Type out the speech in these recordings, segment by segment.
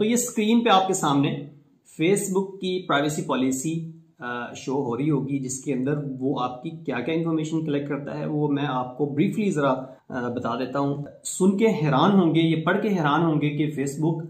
तो ये स्क्रीन पे आपके सामने फेसबुक की प्राइवेसी पॉलिसी शो हो रही होगी, जिसके अंदर वो आपकी क्या क्या इन्फॉर्मेशन कलेक्ट करता है वो मैं आपको ब्रीफली ज़रा बता देता हूँ। सुन के हैरान होंगे, ये पढ़ के हैरान होंगे कि फेसबुक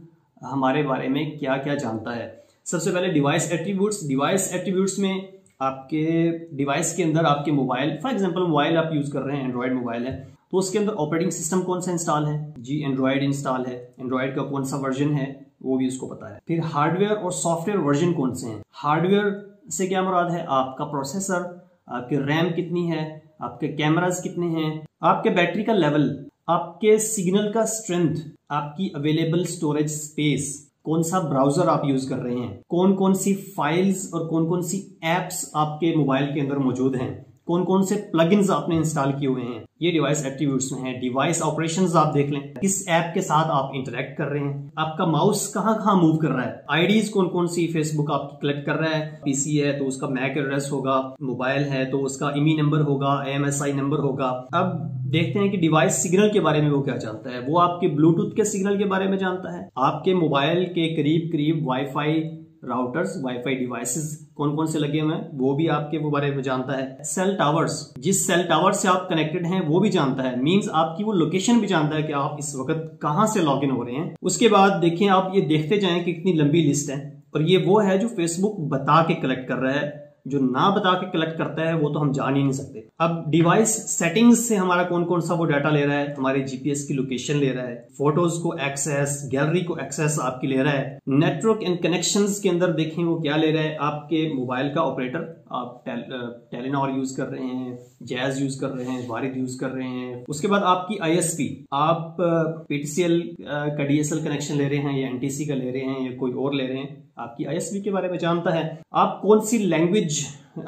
हमारे बारे में क्या क्या जानता है। सबसे पहले डिवाइस एट्रीब्यूट्स। डिवाइस एट्रीब्यूट्स में आपके डिवाइस के अंदर आपके मोबाइल, फॉर एग्जांपल मोबाइल आप यूज़ कर रहे हैं, एंड्रॉयड मोबाइल है, तो उसके अंदर ऑपरेटिंग सिस्टम कौन सा इंस्टॉल है जी, एंड्रॉयड इंस्टॉल है, एंड्रॉयड का कौन सा वर्जन है वो भी उसको पता है। फिर हार्डवेयर और सॉफ्टवेयर वर्जन कौन से हैं। हार्डवेयर से क्या मुराद है, आपका प्रोसेसर, आपके रैम कितनी है, आपके कैमरास कितने हैं, आपके बैटरी का लेवल, आपके सिग्नल का स्ट्रेंथ, आपकी अवेलेबल स्टोरेज स्पेस, कौन सा ब्राउजर आप यूज कर रहे हैं, कौन कौन सी फाइल्स और कौन कौन सी एप्स आपके मोबाइल के अंदर मौजूद हैं, कौन कौन से प्लगइन्स आपने इंस्टॉल किए हुए हैं, ये डिवाइस एट्रीब्यूट्स में है। डिवाइस ऑपरेशंस आप देख लें, किस ऐप के साथ आप इंटरेक्ट कर रहे हैं, आपका माउस कहाँ कहाँ मूव कर रहा है, आईडीज कौन कौन सी फेसबुक आपकी कलेक्ट कर रहा है, पीसी है तो उसका मैक एड्रेस होगा, मोबाइल है तो उसका इमी नंबर होगा, AMSI नंबर होगा। अब देखते हैं कि डिवाइस सिग्नल के बारे में वो क्या जानता है। वो आपके ब्लूटूथ के सिग्नल के बारे में जानता है, आपके मोबाइल के करीब करीब वाईफाई राउटर्स, वाईफाई डिवाइसेस कौन कौन से लगे हुए हैं वो भी आपके वो बारे में जानता है। सेल टावर्स, जिस सेल टावर से आप कनेक्टेड हैं वो भी जानता है, मींस आपकी वो लोकेशन भी जानता है कि आप इस वक्त कहां से लॉगिन हो रहे हैं। उसके बाद देखिए, आप ये देखते जाएं कि कितनी लंबी लिस्ट है, और ये वो है जो फेसबुक बता के कलेक्ट कर रहा है, जो ना बता के कलेक्ट करता है वो तो हम जान ही नहीं सकते। अब डिवाइस सेटिंग्स से हमारा कौन कौन सा वो डाटा ले रहा है, हमारे जीपीएस की लोकेशन ले रहा है, फोटोज को एक्सेस, गैलरी को एक्सेस आपकी ले रहा है। नेटवर्क एंड कनेक्शंस के अंदर देखें वो क्या ले रहा है, आपके मोबाइल का ऑपरेटर, आप टेलीनॉर यूज कर रहे हैं, जैज यूज कर रहे हैं, वारिद यूज कर रहे हैं। उसके बाद आपकी ISP, आप PTCL का DSL कनेक्शन ले रहे हैं या NTC का ले रहे हैं या कोई और ले रहे हैं, आपकी ISP के बारे में जानता है। आप कौन सी लैंग्वेज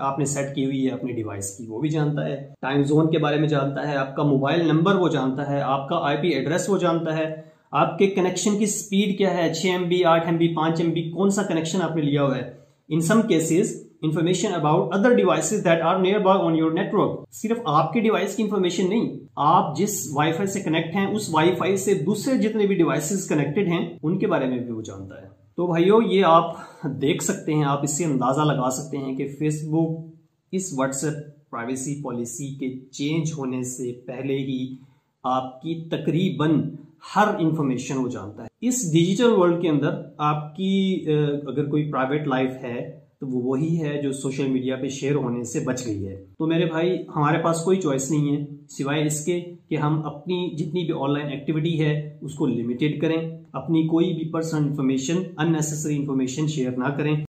आपने सेट की हुई है अपने डिवाइस की वो भी जानता है। टाइम जोन के बारे में जानता है, आपका मोबाइल नंबर वो जानता है, आपका IP एड्रेस वो जानता है, आपके कनेक्शन की स्पीड क्या है, 6 MB, 8 MB, 5 MB, कौन सा कनेक्शन आपने लिया हुआ है। In some cases information about other devices that are nearby on your network. सिर्फ आपके डिवाइस की इंफॉर्मेशन नहीं, आप जिस वाईफाई से कनेक्ट हैं उस वाईफाई से दूसरे जितने भी डिवाइसेस कनेक्टेड हैं उनके बारे में भी वो जानता है। तो भाइयों, ये आप देख सकते हैं, आप इससे अंदाजा लगा सकते हैं कि फेसबुक इस व्हाट्सएप प्राइवेसी पॉलिसी के चेंज होने से पहले ही आपकी तकरीबन हर इंफॉर्मेशन वो जानता है। इस डिजिटल वर्ल्ड के अंदर आपकी अगर कोई प्राइवेट लाइफ है तो वो वही है जो सोशल मीडिया पे शेयर होने से बच गई है। तो मेरे भाई, हमारे पास कोई चॉइस नहीं है सिवाय इसके कि हम अपनी जितनी भी ऑनलाइन एक्टिविटी है उसको लिमिटेड करें, अपनी कोई भी personal information, unnecessary information share ना करें।